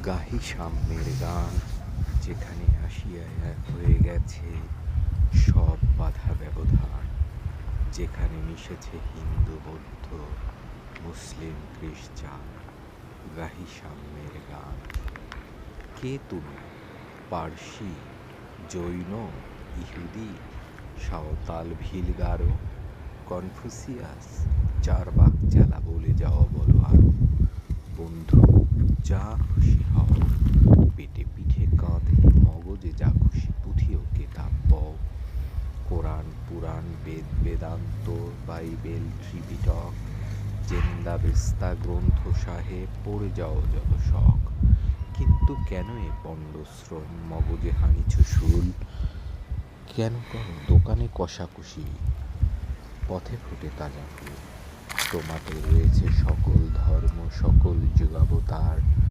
গাহি সাম্যের গান, যেখানে আসিয়া এক হয়ে গেছে সব বাধা ব্যবধান, যেখানে মিশেছে হিন্দু বৌদ্ধ মুসলিম খ্রিস্টান। গাহি সাম্যের গান। কে তুমি? পার্সি, জৈন, ইহুদি, সাঁওতাল, ভিলগারো, কনফুসিয়াস? চার বাক চালা বলে যাও, বলো আরো। বন্ধু, যা খুশি হও, পেটে পিঠে কাঁধে মগজে যা খুশি পুঁথি ও কেতাব বও। কোরআন, পুরাণ, বেদ, বেদান্ত, বাইবেল, ত্রিপিটক, জেন্দা বেস্তা গ্রন্থ সাহেব পড়ে যাও যত শখ। কিন্তু কেন এ পণ্ডশ্রম, মগজে হানিছ শুল? কেন করো দোকানে কষাকষি, পথে ফোটে তাজা ফুল? তোমাতে রয়েছে সকল ধর্ম, সকল যুগাবতার।